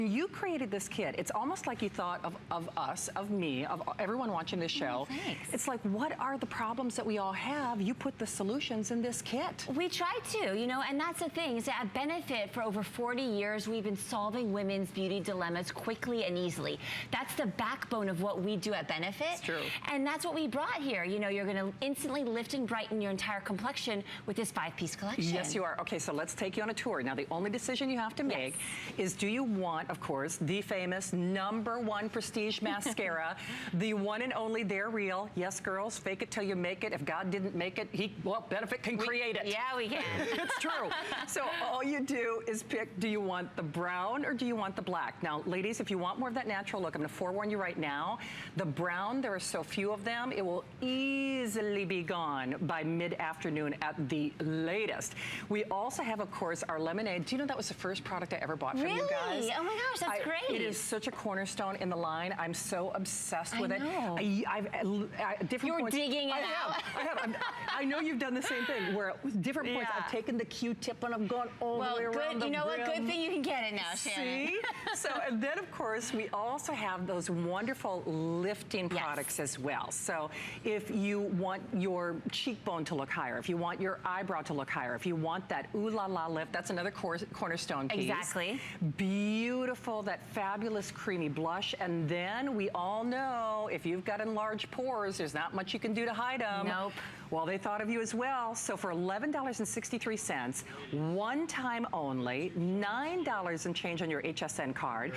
You created this kit. It's almost like you thought of us, of me, of everyone watching this show. Oh, thanks. It's like, what are the problems that we all have? You put the solutions in this kit. We try to, you know, and that's the thing, is that at Benefit for over 40 years, we've been solving women's beauty dilemmas quickly and easily. That's the backbone of what we do at Benefit. It's true. And that's what we brought here. You know, you're gonna instantly lift and brighten your entire complexion with this 5-piece collection. Yes, you are. Okay, so let's take you on a tour. Now, the only decision you have to make is, do you want, of course, the famous #1 prestige mascara, the one and only They're Real. Yes, girls, fake it till you make it. If God didn't make it, Benefit can create it. Yeah, we can. It's true. So all you do is pick, do you want the brown or do you want the black? Now, ladies, if you want more of that natural look, I'm gonna forewarn you right now, the brown, there are so few of them, it will easily be gone by mid-afternoon at the latest. We also have, of course, our lemonade. Do you know that was the first product I ever bought from you guys? Really? Oh my gosh, that's great. It is such a cornerstone in the line. I'm so obsessed with it. I know. Different points. You're digging it out. I have. I know you've done the same thing, where with different points, I've taken the Q-tip and I've gone all the way around the you know rim. what? Good thing you can get it now, Shannon. See? So, and then, of course, we also have those wonderful lifting products as well. So if you want your cheekbone to look higher, if you want your eyebrow to look higher, if you want that ooh la la lift, that's another cornerstone piece. Exactly. Beautiful, that fabulous creamy blush. And then we all know if you've got enlarged pores, there's not much you can do to hide them. Nope. Well, they thought of you as well. So for $11.63, one time only, $9 and change on your HSN card.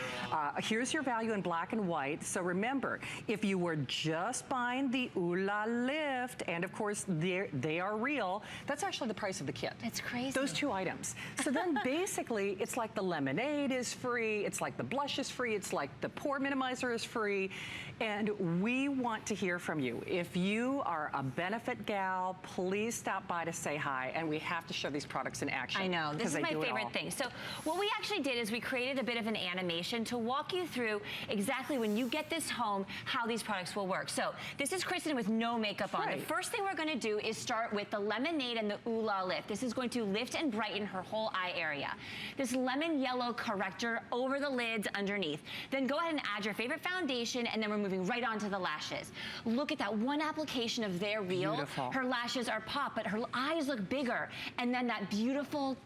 Here's your value in black and white. So remember, if you were just buying the Ooh La Lift, and of course they are real, that's actually the price of the kit. It's crazy. Those two items. So then basically, it's like the lemonade is free, it's like the blush is free, it's like the pore minimizer is free, and we want to hear from you. If you are a Benefit gal, please stop by to say hi, and we have to show these products in action. I know, this is my favorite thing. So what we actually did is we created a bit of an animation to walk you through exactly when you get this home, how these products will work. So this is Kristen with no makeup on. The first thing we're gonna do is start with the lemonade and the Ooh La Lift. This is going to lift and brighten her whole eye area. This lemon yellow corrector over the lids underneath. Then go ahead and add your favorite foundation, and then we're moving right on to the lashes. Look at that one application of They're Real. Beautiful. Her lashes are pop, but her eyes look bigger. And then that beautiful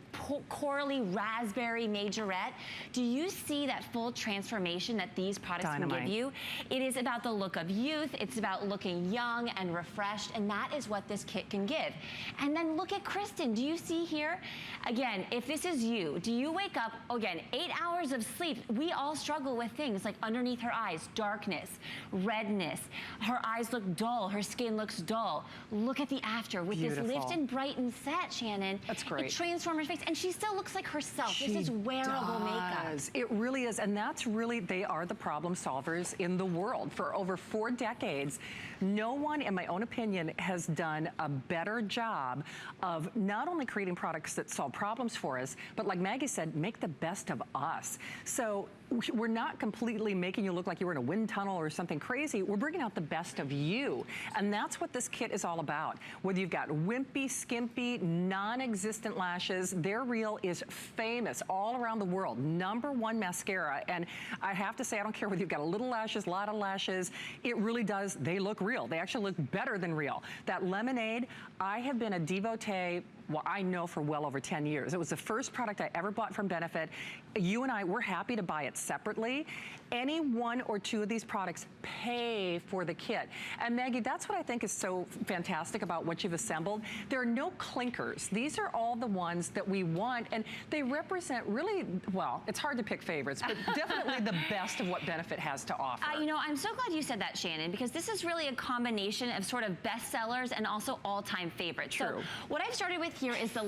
corally raspberry majorette. Do you see that full transformation that these products can give you? It is about the look of youth. It's about looking young and refreshed, and that is what this kit can give. And then look at Kristen. Do you see here? Again, if this is you, do you wake up, again, 8 hours of sleep? We all struggle with things like underneath her eyes, darkness, redness. Her eyes look dull. Her skin looks dull. Look at the after with this lift and brighten set, Shannon. That's great. It transforms her face, and she still looks like herself. This is wearable makeup. It really is, and that's really, they are the problem solvers in the world. For over 4 decades, no one, in my own opinion, has done a better job of not only creating products that solve problems for us, but like Maggie said, make the best of us. So we're not completely making you look like you were in a wind tunnel or something crazy. We're bringing out the best of you. And that's what this kit is all about. Whether you've got wimpy, skimpy, non-existent lashes, They're Real is famous all around the world. #1 mascara. And I have to say, I don't care whether you've got a little lashes, a lot of lashes, it really does, they look real. They actually look better than real. That lemonade, I have been a devotee, well, I know for well over 10 years. It was the first product I ever bought from Benefit. You and I, we're happy to buy it separately. Any 1 or 2 of these products pay for the kit. And Maggie, that's what I think is so fantastic about what you've assembled. There are no clinkers. These are all the ones that we want, and they represent really, well, it's hard to pick favorites, but definitely the best of what Benefit has to offer. You know, I'm so glad you said that, Shannon, because this is really a combination of sort of bestsellers and also all-time favorites. True. So what I've started with here is the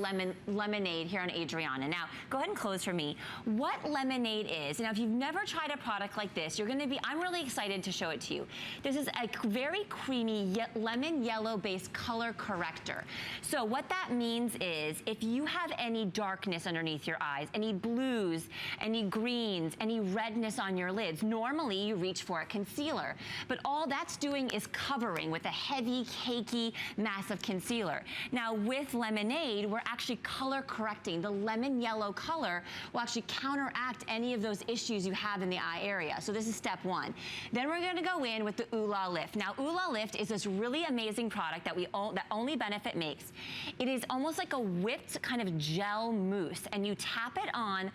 lemonade here on Adriana. Now, go ahead and close for me. What lemonade is, now if you've never tried a product like this, you're gonna be, I'm really excited to show it to you. This is a very creamy lemon yellow based color corrector. So what that means is if you have any darkness underneath your eyes, any blues, any greens, any redness on your lids, normally you reach for a concealer, but all that's doing is covering with a heavy, cakey mass of concealer. Now with lemonade, lemonade, we're actually color correcting. The lemon yellow color will actually counteract any of those issues you have in the eye area. So this is step one. Then we're gonna go in with the Ooh La Lift. Now, Ooh La Lift is this really amazing product that that only Benefit makes. It is almost like a whipped kind of gel mousse, and you tap it on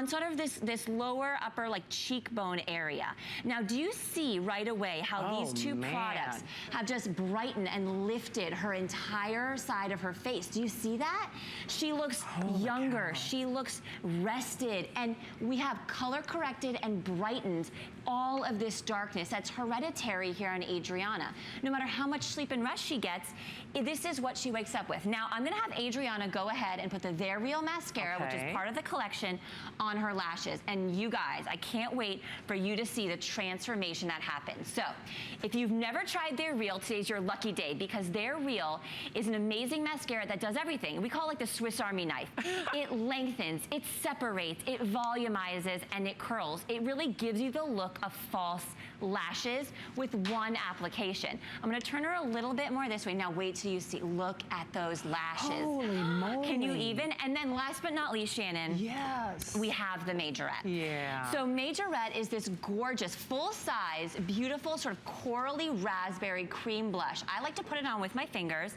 sort of this lower upper like cheekbone area. Now, do you see right away how these two products have just brightened and lifted her entire side of her face? Do you see that? She looks younger, she looks rested, and we have color corrected and brightened all of this darkness that's hereditary here on Adriana. No matter how much sleep and rest she gets, this is what she wakes up with. Now, I'm gonna have Adriana go ahead and put the They're Real mascara, which is part of the collection, on her lashes. And you guys, I can't wait for you to see the transformation that happens. So, if you've never tried They're Real, today's your lucky day, because They're Real is an amazing mascara that does everything. We call it like the Swiss Army knife. It lengthens, it separates, it volumizes, and it curls. It really gives you the look of false lashes with one application. I'm gonna turn her a little bit more this way. Now wait till you see, look at those lashes. Holy moly. Can you even? And then last but not least, Shannon. Yes. We have the Majorette. Yeah. So Majorette is this gorgeous, full-size, beautiful, sort of corally raspberry cream blush. I like to put it on with my fingers,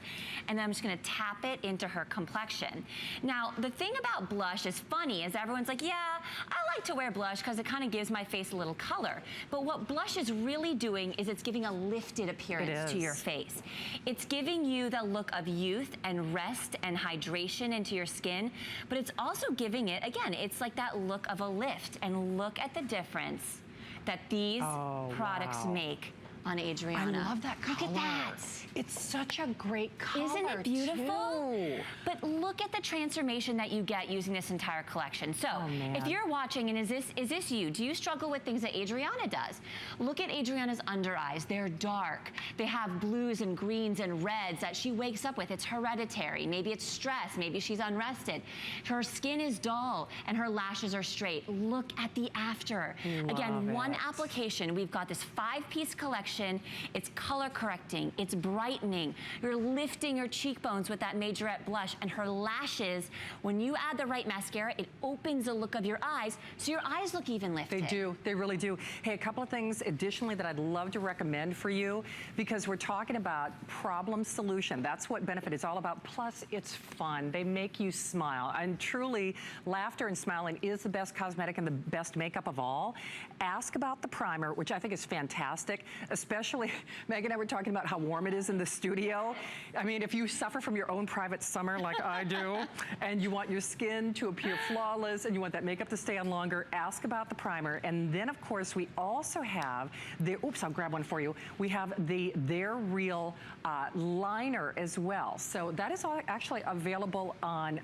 and then I'm just gonna tap it into her complexion. Now, the thing about blush is funny, is everyone's like, yeah, I like to wear blush because it kind of gives my face a little color. But what blush is really doing is it's giving a lifted appearance to your face. It's giving you the look of youth and rest and hydration into your skin, but it's also giving it, again, it's like that look of a lift. And look at the difference that these products make on Adriana. I love that color. Look at that. It's such a great color, isn't it beautiful? too. But look at the transformation that you get using this entire collection. So, if you're watching and is this you? Do you struggle with things that Adriana does? Look at Adriana's under eyes. They're dark. They have blues and greens and reds that she wakes up with. It's hereditary. Maybe it's stress. Maybe she's unrested. Her skin is dull and her lashes are straight. Look at the after. Again, one application. We've got this 5-piece collection. It's color correcting, it's brightening. You're lifting your cheekbones with that Majorette blush, and her lashes, when you add the right mascara, it opens the look of your eyes, so your eyes look even lifted. They do, they really do. Hey, a couple of things additionally that I'd love to recommend for you, because we're talking about problem solution. That's what Benefit is all about. Plus, it's fun. They make you smile. And truly, laughter and smiling is the best cosmetic and the best makeup of all. Ask about the primer, which I think is fantastic. Especially, Megan and I were talking about how warm it is in the studio. I mean, if you suffer from your own private summer like I do, and you want your skin to appear flawless, and you want that makeup to stay on longer, ask about the primer. And then, of course, we also have the, oops, I'll grab one for you. We have the They're Real liner as well. So that is all actually available on,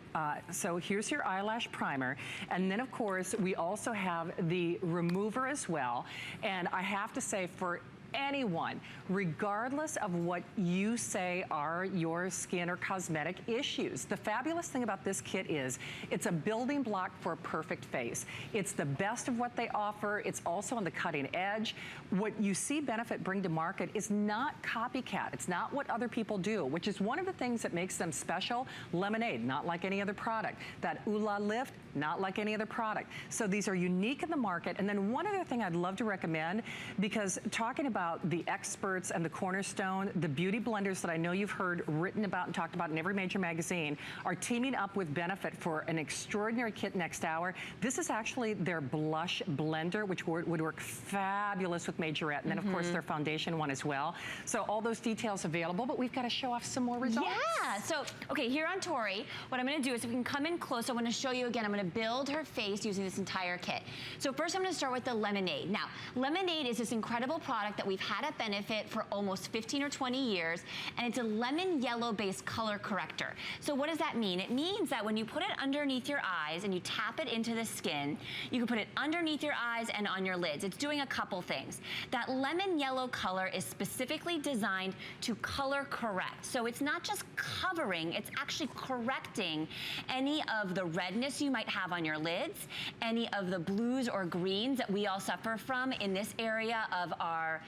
so here's your eyelash primer. And then, of course, we also have the remover as well. And I have to say, for anyone, regardless of what you say are your skin or cosmetic issues. The fabulous thing about this kit is it's a building block for a perfect face. It's the best of what they offer. It's also on the cutting edge. What you see Benefit bring to market is not copycat. It's not what other people do, which is one of the things that makes them special. Lemonade, not like any other product. That Ooh La Lift, not like any other product. So these are unique in the market. And then one other thing I'd love to recommend, because talking about the experts and the cornerstone, the beauty blenders that I know you've heard written about and talked about in every major magazine, are teaming up with Benefit for an extraordinary kit next hour. This is actually their blush blender, which would work fabulous with Majorette, and then of course their foundation one as well. So all those details available, but we've got to show off some more results. Yeah, so, okay, here on Tori, what I'm gonna do is, if we can come in close, I wanna show you again, I'm gonna build her face using this entire kit. So first I'm gonna start with the Lemonade. Now, Lemonade is this incredible product that we've had at Benefit for almost 15 or 20 years, and it's a lemon yellow based color corrector. So what does that mean? It means that when you put it underneath your eyes and you tap it into the skin, you can put it underneath your eyes and on your lids. It's doing a couple things. That lemon yellow color is specifically designed to color correct. So it's not just covering, it's actually correcting any of the redness you might have on your lids, any of the blues or greens that we all suffer from in this area of our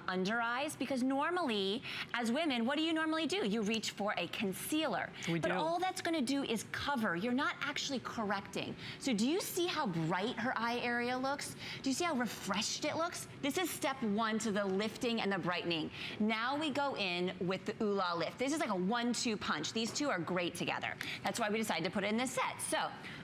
under eyes, because normally, as women, what do you normally do? You reach for a concealer. But all that's gonna do is cover. You're not actually correcting. So do you see how bright her eye area looks? Do you see how refreshed it looks? This is step one to the lifting and the brightening. Now we go in with the Ooh La Lift. This is like a 1-2 punch. These two are great together. That's why we decided to put it in this set. So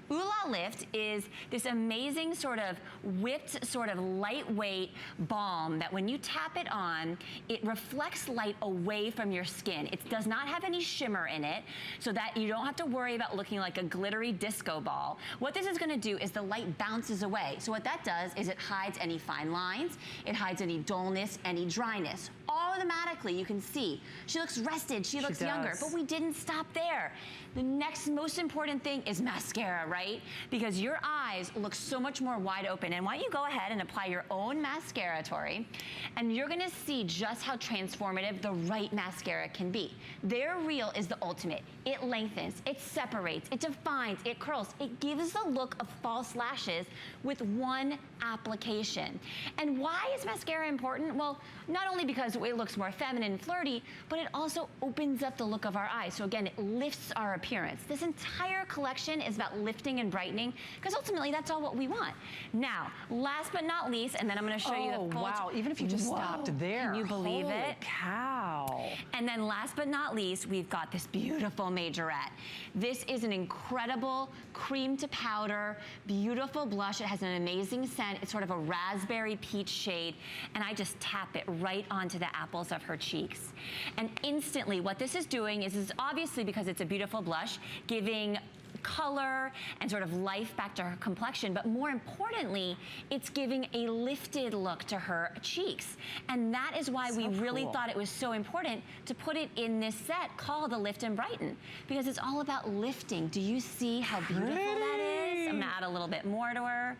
Ooh La Lift is this amazing sort of whipped, sort of lightweight balm that when you tap it on, it reflects light away from your skin. It does not have any shimmer in it, so that you don't have to worry about looking like a glittery disco ball. What this is gonna do is the light bounces away. So what that does is it hides any fine lines, it hides any dullness, any dryness. Automatically, you can see, she looks rested, she looks younger, but we didn't stop there. The next most important thing is mascara, right? Because your eyes look so much more wide open. And why don't you go ahead and apply your own mascara, Tori, and you're gonna see just how transformative the right mascara can be. Their Real is the ultimate. It lengthens, it separates, it defines, it curls. It gives the look of false lashes with one application. And why is mascara important? Well, not only because it looks more feminine and flirty, but it also opens up the look of our eyes. So again, it lifts our appearance. This entire collection is about lifting and brightening, because ultimately that's all what we want. Now, last but not least, and then I'm gonna show you the full. Wow, even if you just stopped there. Can you believe it? Holy cow. And then last but not least, we've got this beautiful majorette. This is an incredible cream to powder, beautiful blush. It has an amazing scent. It's sort of a raspberry peach shade, and I just tap it right onto the apples of her cheeks. And instantly, what this is doing is obviously, because it's a beautiful blush, giving color and sort of life back to her complexion, but more importantly, it's giving a lifted look to her cheeks. And that is why we really thought it was so important to put it in this set called the Lift and Brighten, because it's all about lifting. Do you see how beautiful that is? I'm gonna add a little bit more to her.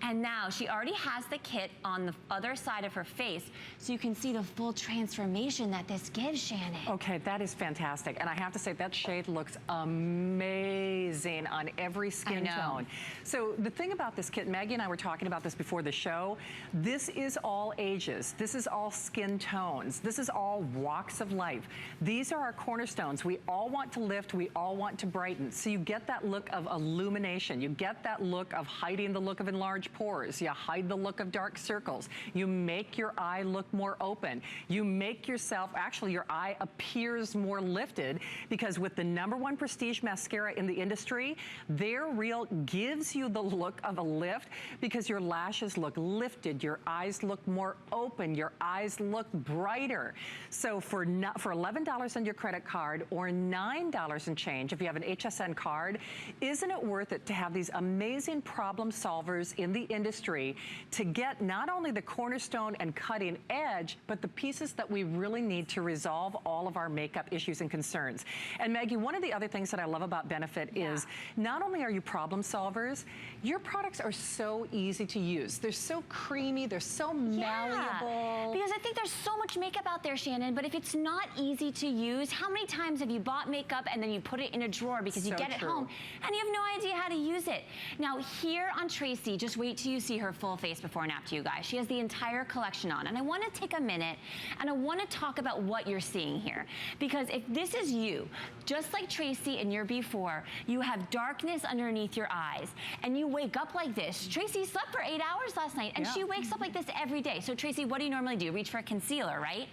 And now she already has the kit on the other side of her face, so you can see the full transformation that this gives, Shannon. Okay, that is fantastic. And I have to say, that shade looks amazing on every skin tone. So the thing about this kit, Maggie and I were talking about this before the show, this is all ages. This is all skin tones. This is all walks of life. These are our cornerstones. We all want to lift, we all want to brighten. So you get that look of illumination. You get that look of hiding the look of enlarged pores. You hide the look of dark circles. You make your eye look more open. You make yourself, actually your eye appears more lifted, because with the #1 prestige mascara in the industry, their Real gives you the look of a lift, because your lashes look lifted, your eyes look more open, your eyes look brighter. So for $11 on your credit card or $9 and change if you have an HSN card, isn't it worth it to have these amazing problem solvers in the industry to get not only the cornerstone and cutting edge, but the pieces that we really need to resolve all of our makeup issues and concerns. And Maggie, one of the other things that I love about Benefit is not only are you problem solvers, your products are so easy to use. They're so creamy, they're so malleable. Because I think there's so much makeup out there, Shannon, but if it's not easy to use, how many times have you bought makeup and then you put it in a drawer because you get it home and you have no idea how to use it? Now here on Tracy, just wait till you see her full face before and after, you guys. She has the entire collection on, and I want to take a minute and I want to talk about what you're seeing here, because if this is you, just like Tracy in your before, you have darkness underneath your eyes and you wake up like this. Tracy slept for 8 hours last night and she wakes up like this every day. So Tracy, what do you normally do? Reach for a concealer, right?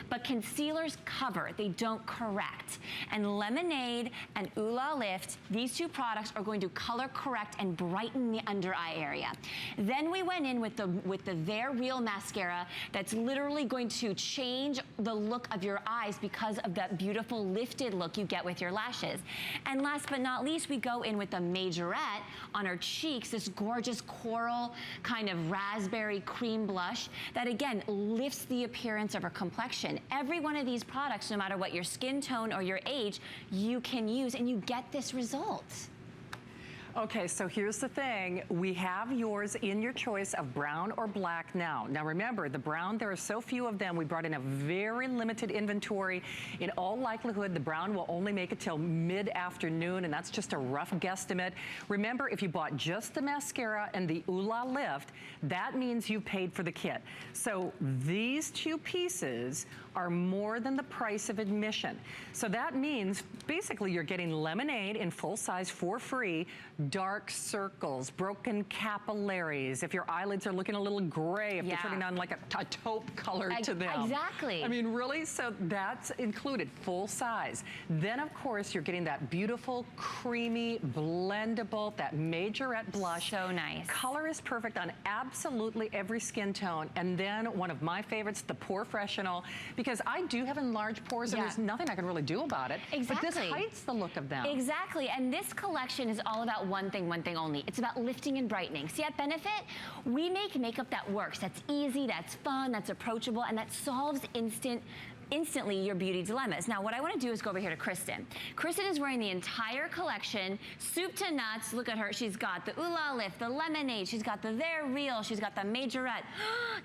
But concealers cover, they don't correct. And Lemonade and Ooh La Lift, these two products are going to color correct and brighten the under eye area. Then we went in with the Their Real mascara that's literally going to change the look of your eyes because of that beautiful lifted look you get with your lashes. And last but not least, we go in with the Majorette on our cheeks, this gorgeous coral kind of raspberry cream blush that again lifts the appearance of her complexion. Every one of these products, no matter what your skin tone or your age, you can use and you get this result. Okay, so here's the thing. We have yours in your choice of brown or black now. Now remember, the brown, there are so few of them. We brought in a very limited inventory. In all likelihood, the brown will only make it till mid-afternoon, and that's just a rough guesstimate. Remember, if you bought just the mascara and the Ooh La Lift, that means you paid for the kit. So these two pieces are more than the price of admission. So that means basically you're getting lemonade in full size for free, dark circles, broken capillaries, if your eyelids are looking a little gray, if they're turning on like a taupe color to them. Exactly. I mean, really, so that's included, full size. Then of course you're getting that beautiful, creamy, blendable, that majorette blush. So nice. Color is perfect on absolutely every skin tone. And then one of my favorites, the Porefessional, because I do have enlarged pores and there's nothing I can really do about it. Exactly. But this heights the look of them. Exactly, and this collection is all about one thing only. It's about lifting and brightening. See, at Benefit, we make makeup that works, that's easy, that's fun, that's approachable, and that solves instantly your beauty dilemmas. Now, what I want to do is go over here to Kristen. Kristen is wearing the entire collection, soup to nuts. Look at her. She's got the Ooh La Lift, the lemonade. She's got the They're Real. She's got the majorette.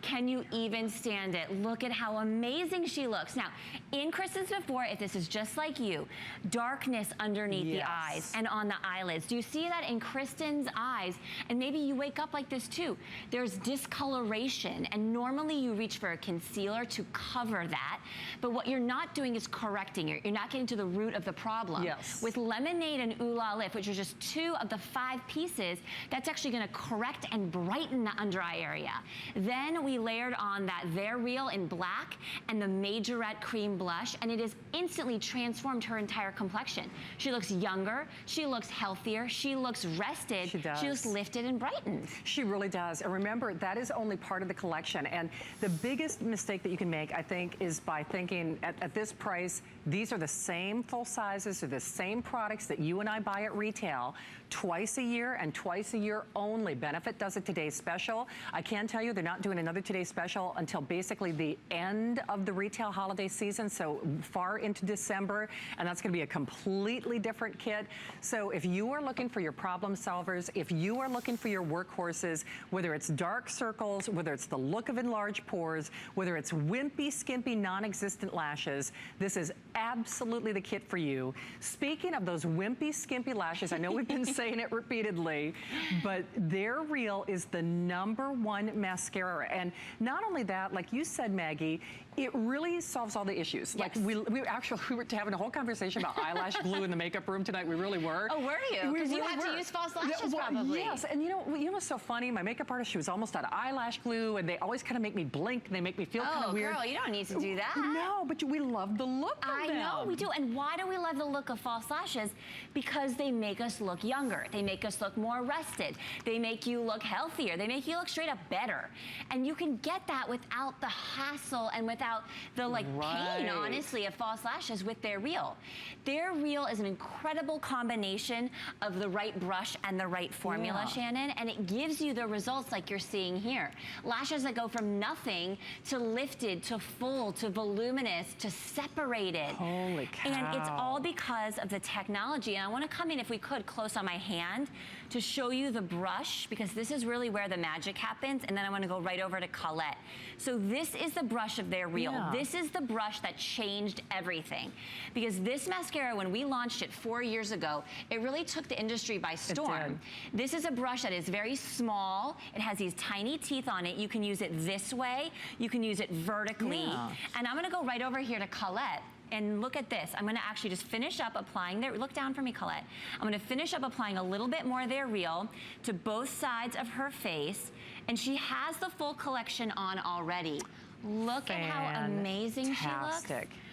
Can you even stand it? Look at how amazing she looks. Now, in Kristen's before, if this is just like you, darkness underneath the eyes and on the eyelids. Do you see that in Kristen's eyes? And maybe you wake up like this too. There's discoloration, and normally you reach for a concealer to cover that. But what you're not doing is correcting it. You're not getting to the root of the problem. Yes. With lemonade and Ooh La Lift, which are just 2 of the 5 pieces, that's actually gonna correct and brighten the under eye area. Then we layered on that They're Real in black and the majorette cream blush, and it has instantly transformed her entire complexion. She looks younger, she looks healthier, she looks rested, she does. She looks lifted and brightened. She really does. And remember, that is only part of the collection. And the biggest mistake that you can make, I think, is by thinking at this price, these are the same full sizes, or the same products that you and I buy at retail twice a year and twice a year only. Benefit does a Today's Special. I can tell you they're not doing another Today's Special until basically the end of the retail holiday season, so far into December, and that's going to be a completely different kit. So if you are looking for your problem solvers, if you are looking for your workhorses, whether it's dark circles, whether it's the look of enlarged pores, whether it's wimpy, skimpy, non-existent lashes, this is absolutely the kit for you. Speaking of those wimpy, skimpy lashes, I know we've been saying it repeatedly, but They're Real is the #1 mascara. And not only that, like you said, Maggie, it really solves all the issues. Yes. Like we were having a whole conversation about eyelash glue in the makeup room tonight. We really were. Oh, were you? Because you had to use false lashes, probably. Yes, and you know what's so funny? My makeup artist, she was almost out of eyelash glue, and they always kind of make me blink, and they make me feel kind of weird. Oh, girl, you don't need to do that. No, but we love the look of them. I know, we do. And why do we love the look of false lashes? Because they make us look younger. They make us look more rested. They make you look healthier. They make you look straight up better. And you can get that without the hassle and without the pain, honestly, of false lashes with They're Real. They're Real is an incredible combination of the right brush and the right formula, Shannon, and it gives you the results like you're seeing here. Lashes that go from nothing to lifted, to full, to voluminous, to separated. Holy cow. And it's all because of the technology. And I want to come in, if we could, close on my hand to show you the brush, because this is really where the magic happens. And then I want to go right over to Colette. So this is the brush of They're Real. This is the brush that changed everything. Because this mascara, when we launched it 4 years ago, it really took the industry by storm. This is a brush that is very small. It has these tiny teeth on it. You can use it this way. You can use it vertically. And I'm going to go right over here to Colette. And look at this. I'm going to actually just finish up applying their, look down for me, Colette. I'm going to finish up applying a little bit more They're Real to both sides of her face. And she has the full collection on already. Look at how amazing she looks.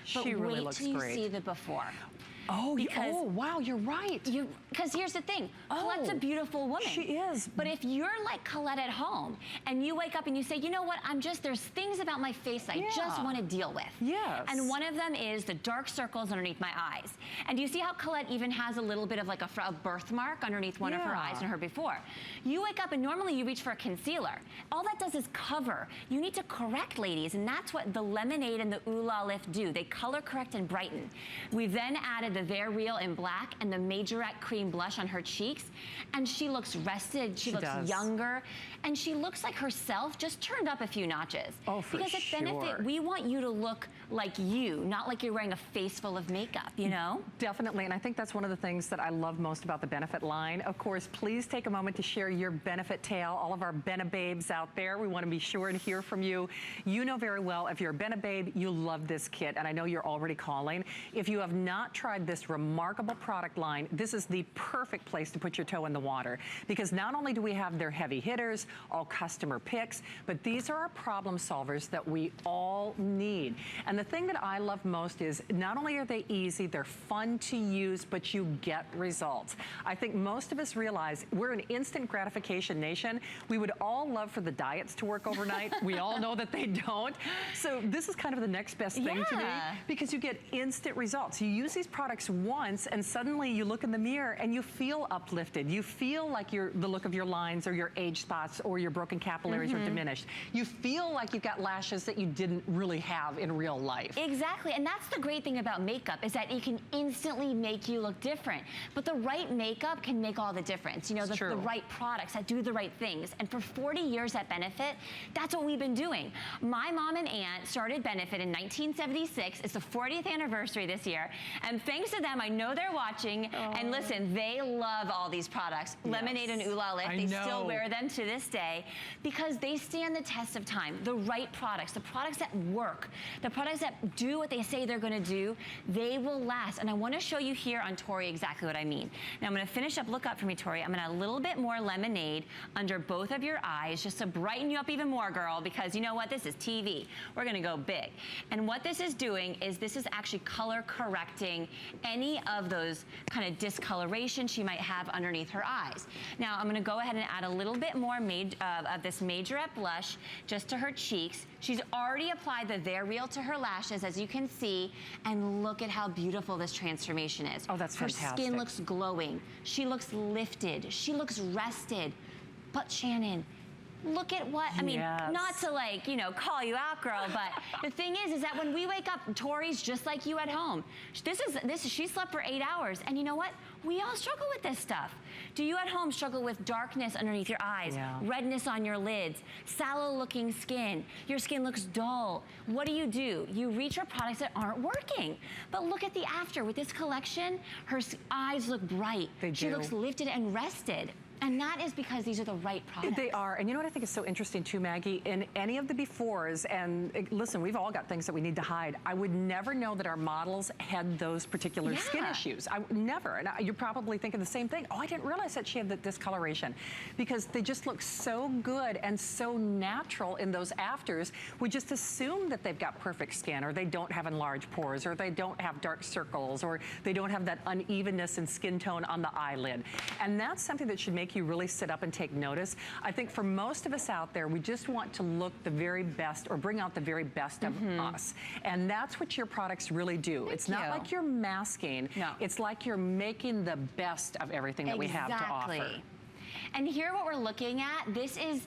She really looks great. Wait till you see the before. Oh, wow, you're right. Because here's the thing, Colette's a beautiful woman. She is. But if you're like Colette at home and you wake up and you say, you know what, there's things about my face I just want to deal with. Yes. And one of them is the dark circles underneath my eyes. And you see how Colette even has a little bit of like a birthmark underneath one of her eyes in her before. You wake up and normally you reach for a concealer. All that does is cover. You need to correct, ladies, and that's what the lemonade and the Ooh La Lift do. They color correct and brighten. We then added applied the They're Real in black and the Majorette cream blush on her cheeks, and she looks rested, she looks younger, and she looks like herself, just turned up a few notches. Oh, for because at Benefit, we want you to look like you, not like you're wearing a face full of makeup, you know? Definitely, and I think that's one of the things that I love most about the Benefit line. Of course, please take a moment to share your Benefit tale. All of our Bene-Babes out there, we want to be sure and hear from you. You know very well, if you're a Bene-Babe, you love this kit, and I know you're already calling. If you have not tried this remarkable product line, this is the perfect place to put your toe in the water, because not only do we have their heavy hitters, all customer picks, but these are our problem solvers that we all need. And the thing that I love most is not only are they easy, they're fun to use, but you get results. I think most of us realize we're an instant gratification nation. We would all love for the diets to work overnight. We all know that they don't. So this is kind of the next best thing to me, because you get instant results. You use these products once and suddenly you look in the mirror and you feel uplifted. You feel like the look of your lines or your age spots or your broken capillaries are diminished. You feel like you've got lashes that you didn't really have in real life. Exactly, and that's the great thing about makeup, is that it can instantly make you look different. But the right makeup can make all the difference. You know, the right products that do the right things. And for 40 years at Benefit, that's what we've been doing. My mom and aunt started Benefit in 1976. It's the 40th anniversary this year. And thanks to them, I know they're watching. And listen, they love all these products. Lemonade and Ooh La Lift, they still wear them to this day because they stand the test of time. The right products, the products that work, the products that do what they say they're gonna do, they will last. And I wanna show you here on Tori exactly what I mean. Now I'm gonna finish up, look up for me, Tori. I'm gonna add a little bit more lemonade under both of your eyes just to brighten you up even more, girl, because you know what, this is TV. We're gonna go big. And what this is doing is this is actually color correcting any of those kind of discoloration she might have underneath her eyes. Now I'm gonna go ahead and add a little bit more of this Majorette blush just to her cheeks. She's already applied the They're Real to her lashes, as you can see, and look at how beautiful this transformation is. Oh, that's fantastic. Her skin looks glowing. She looks lifted. She looks rested. But Shannon, look at what, I mean, not to like, you know, call you out, girl, but the thing is that when we wake up, Tori's just like you at home. She slept for 8 hours, and you know what? We all struggle with this stuff. Do you at home struggle with darkness underneath your eyes, redness on your lids, sallow looking skin, your skin looks dull? What do? You reach for products that aren't working. But look at the after. With this collection, her eyes look bright. She looks lifted and rested. And that is because these are the right products. They are. And you know what I think is so interesting too, Maggie? In any of the befores, and listen, we've all got things that we need to hide. I would never know that our models had those particular skin issues. I would never. And you're probably thinking the same thing. Oh, I didn't realize that she had the discoloration. Because they just look so good and so natural in those afters. We just assume that they've got perfect skin, or they don't have enlarged pores, or they don't have dark circles, or they don't have that unevenness in skin tone on the eyelid. And that's something that should make you really sit up and take notice. I think for most of us out there, we just want to look the very best, or bring out the very best of us. And that's what your products really do. It's not like you're masking. It's like you're making the best of everything that we have to offer. And here what we're looking at, this is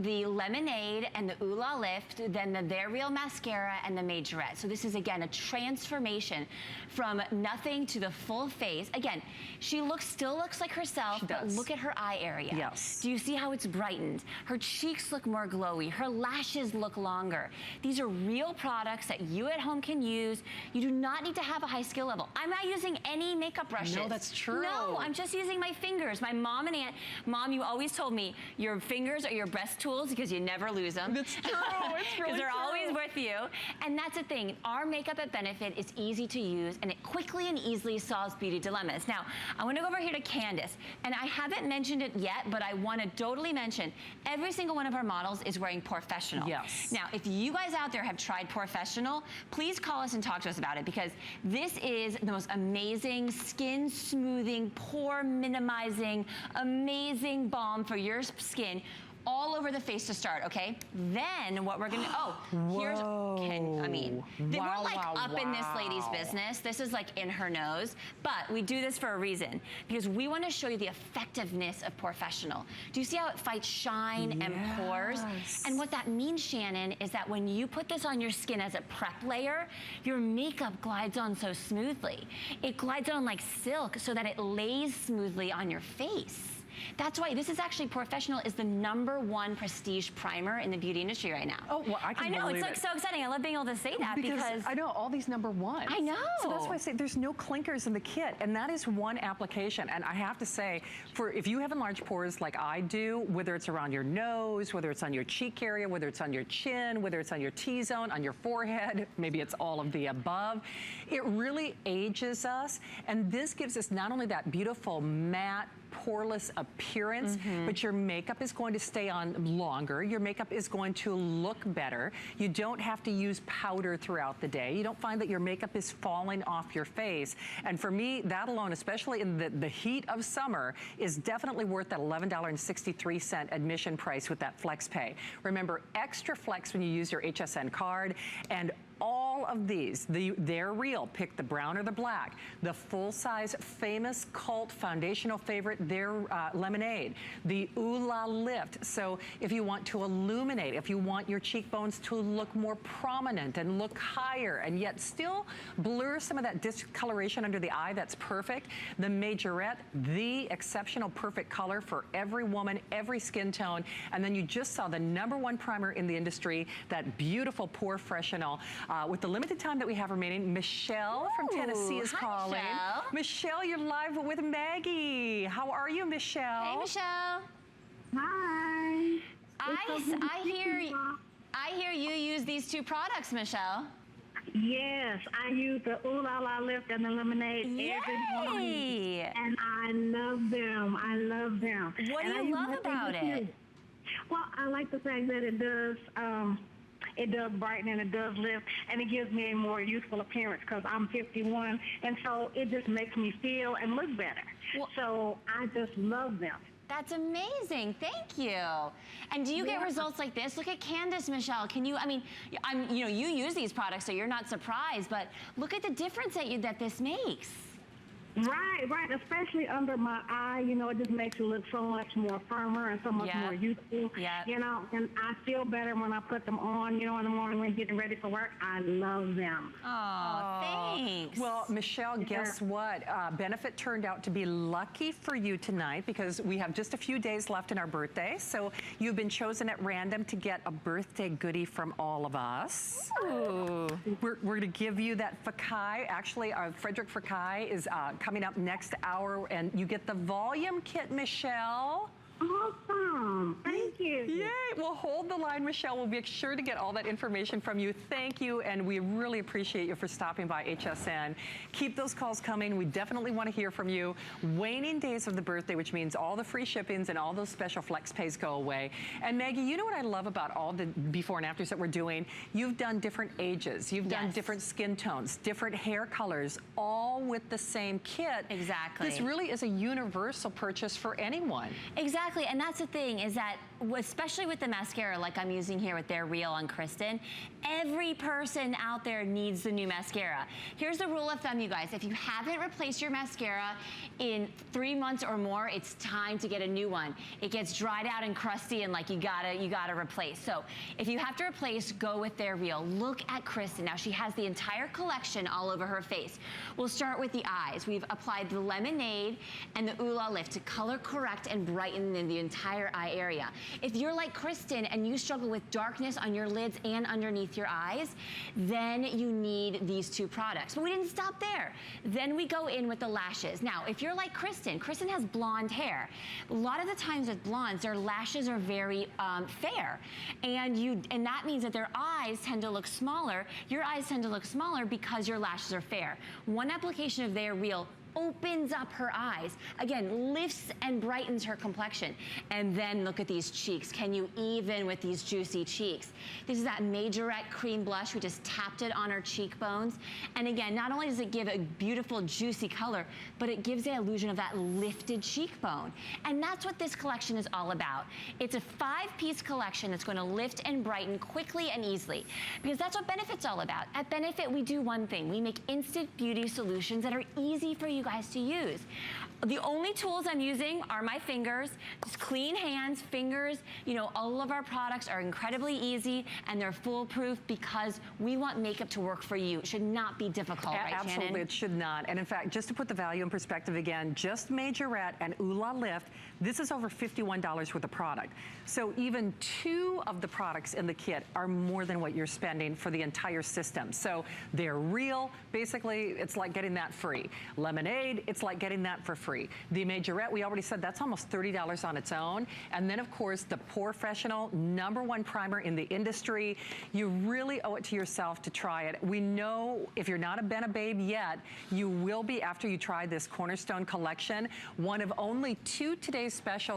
the Lemonade and the Ooh La Lift, then the They're Real Mascara and the Majorette. So this is, again, a transformation from nothing to the full face. Again, she still looks like herself, but look at her eye area. Yes. Do you see how it's brightened? Her cheeks look more glowy. Her lashes look longer. These are real products that you at home can use. You do not need to have a high skill level. I'm not using any makeup brushes. No, that's true. No, I'm just using my fingers. My mom and aunt, Mom, you always told me your fingers are your best tools because you never lose them. That's true. It's really Because they're true. always with you. And that's the thing. Our makeup at Benefit is easy to use, and it quickly and easily solves beauty dilemmas. Now, I want to go over here to Candace, and I haven't mentioned it yet, but I want to totally mention every single one of our models is wearing Professional. Yes. Now, if you guys out there have tried Professional, please call us and talk to us about it, because this is the most amazing skin smoothing, pore minimizing, amazing balm for your skin. all over the face to start, okay? Then what we're gonna, here's, we're like up in this lady's business. This is like in her nose, but we do this for a reason, because we wanna show you the effectiveness of Professional. Do you see how it fights shine and pores? And what that means, Shannon, is that when you put this on your skin as a prep layer, your makeup glides on so smoothly. It glides on like silk so that it lays smoothly on your face. That's why this is actually, Professional is the #1 prestige primer in the beauty industry right now. Oh, well, I can know, believe it's like so exciting. I love being able to say that because I know all these #1s. I know. So that's why I say there's no clinkers in the kit, and that is one application. And I have to say, if you have enlarged pores like I do, whether it's around your nose, whether it's on your cheek area, whether it's on your chin, whether it's on your T-zone, on your forehead, maybe it's all of the above, it really ages us. And this gives us not only that beautiful matte, poreless appearance, but your makeup is going to stay on longer. Your makeup is going to look better. You don't have to use powder throughout the day. You don't find that your makeup is falling off your face. And for me, that alone, especially in the heat of summer, is definitely worth that $11.63 admission price with that flex pay. Remember, extra flex when you use your HSN card, and all of these, they're real. Pick the brown or the black. The full-size, famous cult foundational favorite, their Lemonade. The Ooh La Lift. So if you want to illuminate, if you want your cheekbones to look more prominent and look higher and yet still blur some of that discoloration under the eye, that's perfect. The Majorette, the exceptional perfect color for every woman, every skin tone. And then you just saw the #1 primer in the industry, that beautiful Pore Freshenal. With the limited time that we have remaining, Michelle from Tennessee is calling. Michelle, you're live with Maggie. How are you, Michelle? Hey, Michelle. Hi. I hear you use these 2 products, Michelle. Yes, I use the Ooh La La Lift and the Lemonade every morning, and I love them. I love them. What do you love about it? Well, I like the fact that it does brighten and it does lift, and it gives me a more youthful appearance because I'm 51, and so it just makes me feel and look better. Well, so I just love them. That's amazing. Thank you. And do you get results like this? Look at Candace, Michelle. Can you, you use these products, so you're not surprised, but look at the difference that this makes. Right, especially under my eye, it just makes it look so much more firmer and so much more youthful, and I feel better when I put them on, in the morning when getting ready for work. I love them. Oh, thanks. Well, Michelle, guess what? Benefit turned out to be lucky for you tonight because we have just a few days left in our birthday, so you've been chosen at random to get a birthday goodie from all of us. Ooh. We're going to give you that Fakai. Actually, Frederick Fakai is coming up next hour, and you get the volume kit, Michelle. Awesome. Thank you. Yay. Well, hold the line, Michelle. We'll be sure to get all that information from you. Thank you, and we really appreciate you for stopping by HSN. Keep those calls coming. We definitely want to hear from you. Waning days of the birthday, which means all the free shippings and all those special flex pays go away. And Maggie, you know what I love about all the before and afters that we're doing? You've done different ages. You've done different skin tones, different hair colors, all with the same kit. Exactly. This really is a universal purchase for anyone. Exactly. And that's the thing, is that especially with the mascara like I'm using here with Their Real on Kristen, every person out there needs the new mascara. Here's the rule of thumb, you guys. If you haven't replaced your mascara in 3 months or more, it's time to get a new one. It gets dried out and crusty, and like you gotta replace. So if you have to replace, go with Their Real. Look at Kristen. Now she has the entire collection all over her face. We'll start with the eyes. We've applied the Lemonade and the Ooh La Lift to color correct and brighten the entire eye area. If you're like Kristen and you struggle with darkness on your lids and underneath your eyes, then you need these 2 products. But we didn't stop there. Then we go in with the lashes. Now, if you're like Kristen has blonde hair. A lot of the times with blondes, their lashes are very fair. And that means that their eyes tend to look smaller. Your eyes tend to look smaller because your lashes are fair. One application of Their Real opens up her eyes. Again, lifts and brightens her complexion. And then look at these cheeks. Can you even with these juicy cheeks? This is that Majorette cream blush. We just tapped it on her cheekbones. And again, not only does it give a beautiful, juicy color, but it gives the illusion of that lifted cheekbone. And that's what this collection is all about. It's a 5-piece collection that's going to lift and brighten quickly and easily, because that's what Benefit's all about. At Benefit, we do one thing. We make instant beauty solutions that are easy for you guys to use. The only tools I'm using are my fingers, just clean hands, fingers. You know, all of our products are incredibly easy and they're foolproof because we want makeup to work for you. It should not be difficult, right, Shannon? Absolutely, it should not. And in fact, just to put the value in perspective again, just Majorette and Ooh La Lift, this is over $51 worth of product. So even 2 of the products in the kit are more than what you're spending for the entire system. So they're real. Basically, it's like getting that free. Lemonade, it's like getting that for free. The Majorette, we already said that's almost $30 on its own. And then of course, the POREfessional, #1 primer in the industry. You really owe it to yourself to try it. We know if you're not a Babe yet, you will be after you try this Cornerstone collection. One of only 2 today's specials